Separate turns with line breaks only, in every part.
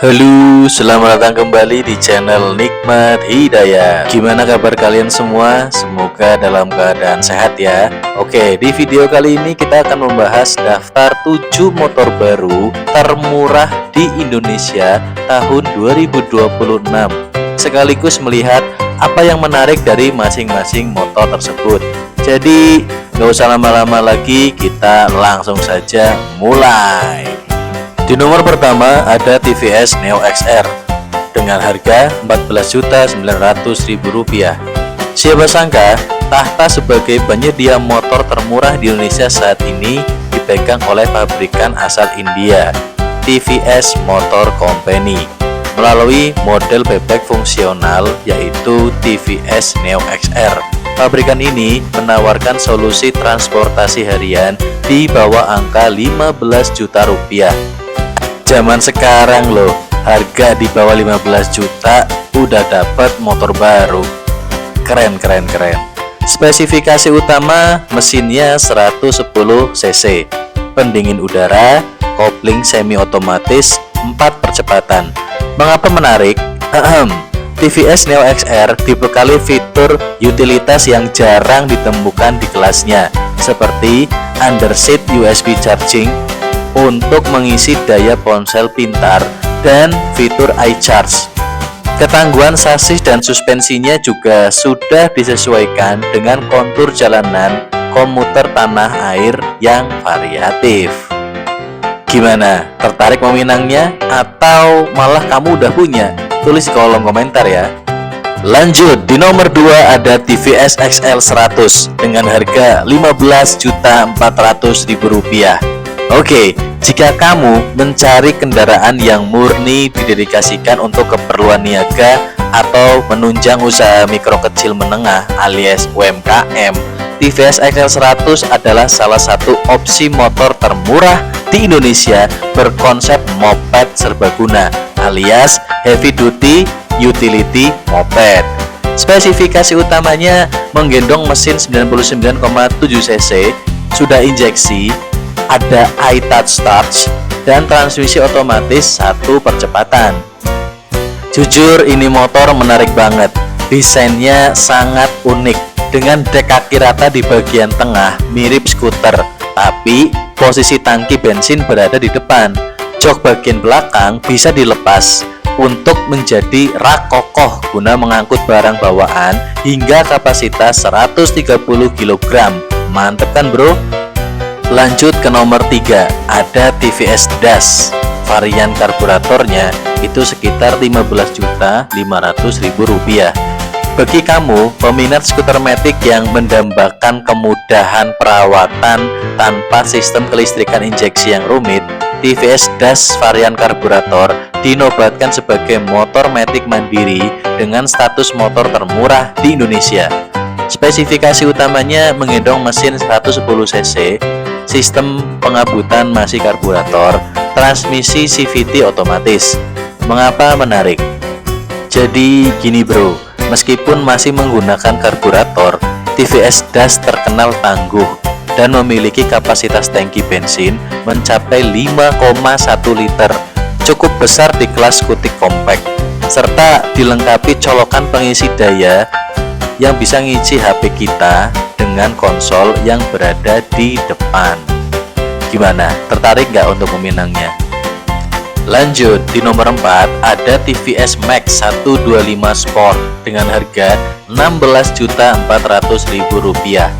Halo, selamat datang kembali di channel Nikmat Hidayah. Gimana kabar kalian semua? Semoga dalam keadaan sehat ya. Oke, di video kali ini kita akan membahas daftar 7 motor baru termurah di Indonesia tahun 2026. Sekaligus melihat apa yang menarik dari masing-masing motor tersebut. Jadi, nggak usah lama-lama lagi, kita langsung saja mulai. Di nomor pertama ada TVS Neo XR dengan harga Rp14.900.000. Siapa sangka tahta sebagai penyedia motor termurah di Indonesia saat ini dipegang oleh pabrikan asal India, TVS Motor Company, melalui model bebek fungsional yaitu TVS Neo XR. Pabrikan ini menawarkan solusi transportasi harian di bawah angka 15 juta rupiah. Zaman sekarang loh, harga di bawah 15 juta udah dapat motor baru. Keren. Spesifikasi utama mesinnya 110 cc, pendingin udara, kopling semi otomatis, 4 percepatan. Mengapa menarik? TVS Neo XR dibekali fitur utilitas yang jarang ditemukan di kelasnya, seperti underseat USB charging untuk mengisi daya ponsel pintar dan fitur iCharge. Ketangguhan sasis dan suspensinya juga sudah disesuaikan dengan kontur jalanan komuter tanah air yang variatif. Gimana? Tertarik meminangnya? Atau malah kamu udah punya? Tulis di kolom komentar ya. Lanjut, di nomor 2 ada TVS XL 100 dengan harga Rp15.400.000. Oke, jika kamu mencari kendaraan yang murni didedikasikan untuk keperluan niaga atau menunjang usaha mikro kecil menengah alias UMKM, TVS XL 100 adalah salah satu opsi motor termurah di Indonesia berkonsep moped serbaguna alias heavy duty utility moped. Spesifikasi utamanya menggendong mesin 99,7 cc, sudah injeksi, ada iTouch Touch, dan transmisi otomatis 1 percepatan. Jujur ini motor menarik banget. Desainnya sangat unik dengan dek kaki rata di bagian tengah mirip skuter, tapi posisi tangki bensin berada di depan. Jok bagian belakang bisa dilepas untuk menjadi rak kokoh guna mengangkut barang bawaan hingga kapasitas 130 kg. Mantep kan bro? Lanjut ke nomor 3, ada TVS Das. Varian karburatornya itu sekitar Rp15.500.000. Bagi kamu peminat skuter matic yang mendambakan kemudahan perawatan tanpa sistem kelistrikan injeksi yang rumit, TVS Das varian karburator dinobatkan sebagai motor matic mandiri dengan status motor termurah di Indonesia. Spesifikasi utamanya menggendong mesin 110 cc, sistem pengabutan masih karburator, transmisi CVT otomatis. Mengapa menarik? Jadi gini bro, meskipun masih menggunakan karburator, TVS Das terkenal tangguh dan memiliki kapasitas tangki bensin mencapai 5,1 liter, cukup besar di kelas skutik compact, serta dilengkapi colokan pengisi daya yang bisa ngisi HP kita dengan konsol yang berada di depan. Gimana? Tertarik nggak untuk meminangnya? Lanjut, di nomor 4 ada TVS Max 125 Sport dengan harga Rp16.400.000.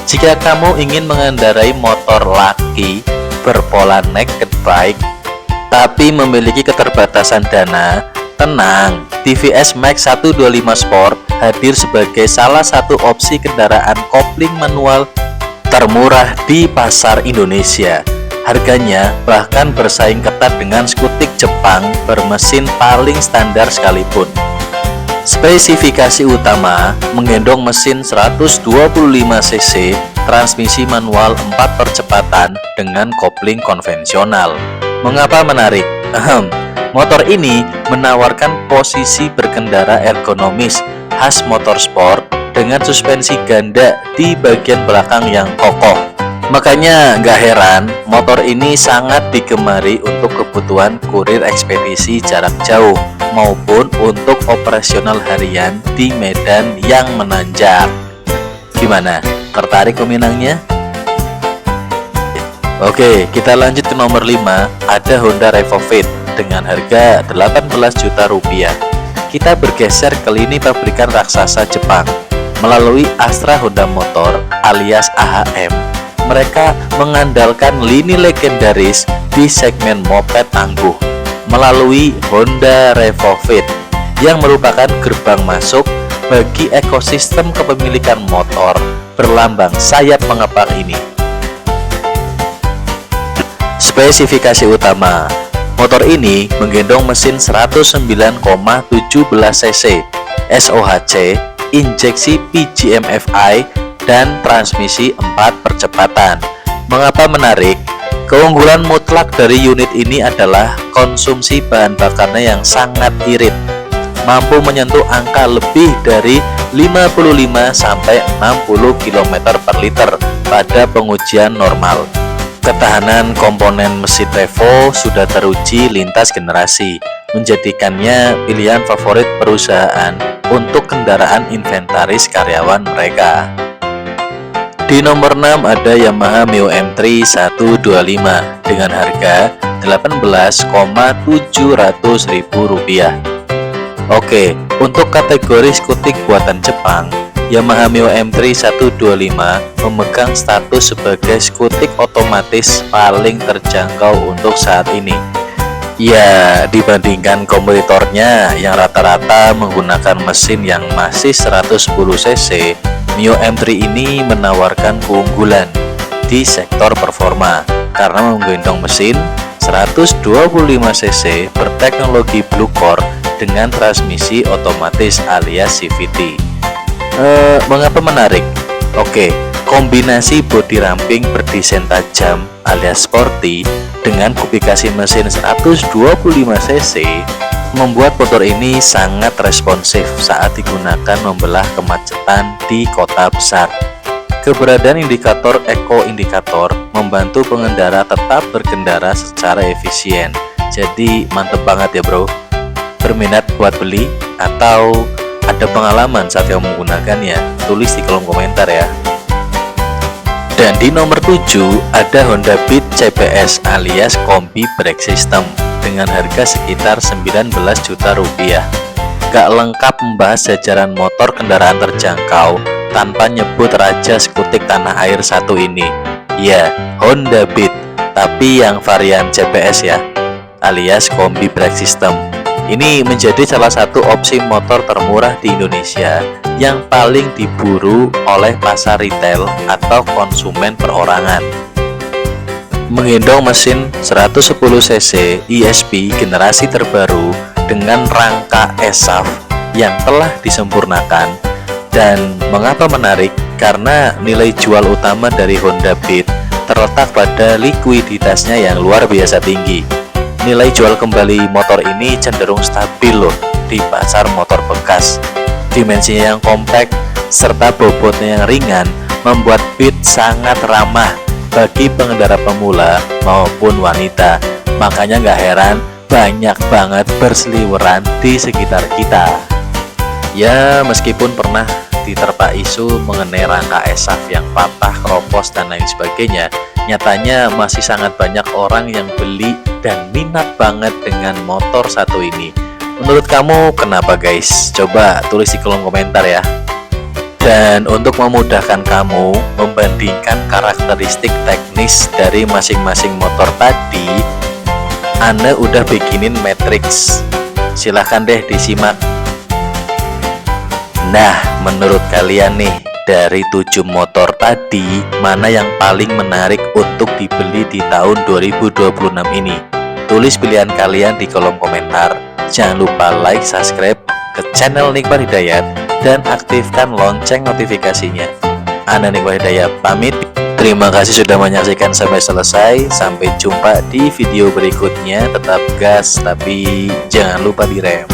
Jika kamu ingin mengendarai motor laki berpola naked bike tapi memiliki keterbatasan dana, tenang, TVS Max 125 Sport hadir sebagai salah satu opsi kendaraan kopling manual termurah di pasar Indonesia. Harganya bahkan bersaing ketat dengan skutik Jepang bermesin paling standar sekalipun. Spesifikasi utama menggendong mesin 125 cc, transmisi manual 4 percepatan dengan kopling konvensional. Mengapa menarik? Motor ini menawarkan posisi berkendara ergonomis khas motorsport dengan suspensi ganda di bagian belakang yang kokoh, Makanya nggak heran motor ini sangat digemari untuk kebutuhan kurir ekspedisi jarak jauh maupun untuk operasional harian di medan yang menanjak. Gimana? Tertarik peminangnya? Oke, kita lanjut ke nomor 5. Ada Honda Revo Fit dengan harga 18 juta rupiah. Kita bergeser ke lini pabrikan raksasa Jepang. Melalui Astra Honda Motor alias AHM, mereka mengandalkan lini legendaris di segmen moped tangguh melalui Honda Revo Fit yang merupakan gerbang masuk bagi ekosistem kepemilikan motor berlambang sayap mengepak ini. Spesifikasi utama, motor ini menggendong mesin 109,17 cc SOHC, injeksi PGM-FI, dan transmisi 4 percepatan. Mengapa menarik? Keunggulan mutlak dari unit ini adalah konsumsi bahan bakarnya yang sangat irit, mampu menyentuh angka lebih dari 55-60 km per liter pada pengujian normal. Ketahanan komponen mesin Revo sudah teruji lintas generasi, menjadikannya pilihan favorit perusahaan untuk kendaraan inventaris karyawan mereka. Di nomor 6 ada Yamaha Mio M3 125 dengan harga Rp18.700.000. Oke, untuk kategori skutik buatan Jepang, Yamaha Mio M3 125 memegang status sebagai skutik otomatis paling terjangkau untuk saat ini. Ya, dibandingkan kompetitornya yang rata-rata menggunakan mesin yang masih 110 cc, Mio M3 ini menawarkan keunggulan di sektor performa karena menggendong mesin 125 cc berteknologi Blue Core dengan transmisi otomatis alias CVT. Mengapa menarik? Oke, kombinasi bodi ramping berdesain tajam alias sporty dengan kubikasi mesin 125 cc membuat motor ini sangat responsif saat digunakan membelah kemacetan di kota besar. Keberadaan indikator eco indikator membantu pengendara tetap berkendara secara efisien. Jadi mantep banget ya bro. Berminat buat beli atau ada pengalaman saat yang menggunakannya? Tulis di kolom komentar ya. Dan di nomor 7 ada Honda Beat CBS alias Kombi Brake System dengan harga sekitar 19 juta rupiah. Gak lengkap membahas jajaran motor kendaraan terjangkau tanpa nyebut raja skutik tanah air satu ini. Ya, Honda Beat, tapi yang varian CBS ya, alias Kombi Brake System. Ini menjadi salah satu opsi motor termurah di Indonesia yang paling diburu oleh pasar retail atau konsumen perorangan. Menggendong mesin 110 cc ESP generasi terbaru dengan rangka ESAF yang telah disempurnakan. Dan mengapa menarik? Karena nilai jual utama dari Honda Beat terletak pada likuiditasnya yang luar biasa tinggi. Nilai jual kembali motor ini cenderung stabil loh di pasar motor bekas. Dimensinya yang kompak serta bobotnya yang ringan membuat Beat sangat ramah bagi pengendara pemula maupun wanita. Makanya nggak heran banyak banget berseliweran di sekitar kita. Ya, meskipun pernah diterpa isu mengenai rangka ESAF yang patah, keropos, dan lain sebagainya, nyatanya masih sangat banyak orang yang beli dan minat banget dengan motor satu ini. Menurut kamu kenapa guys? Coba tulis di kolom komentar ya. Dan untuk memudahkan kamu membandingkan karakteristik teknis dari masing-masing motor tadi, Anda udah bikinin matriks. Silahkan deh disimak. Nah, menurut kalian nih, dari 7 motor tadi, mana yang paling menarik untuk dibeli di tahun 2026 ini? Tulis pilihan kalian di kolom komentar. Jangan lupa like, subscribe ke channel Nikbar Hidayat, dan aktifkan lonceng notifikasinya. Ana Nikbar Hidayat pamit. Terima kasih sudah menyaksikan sampai selesai. Sampai jumpa di video berikutnya. Tetap gas, tapi jangan lupa direm.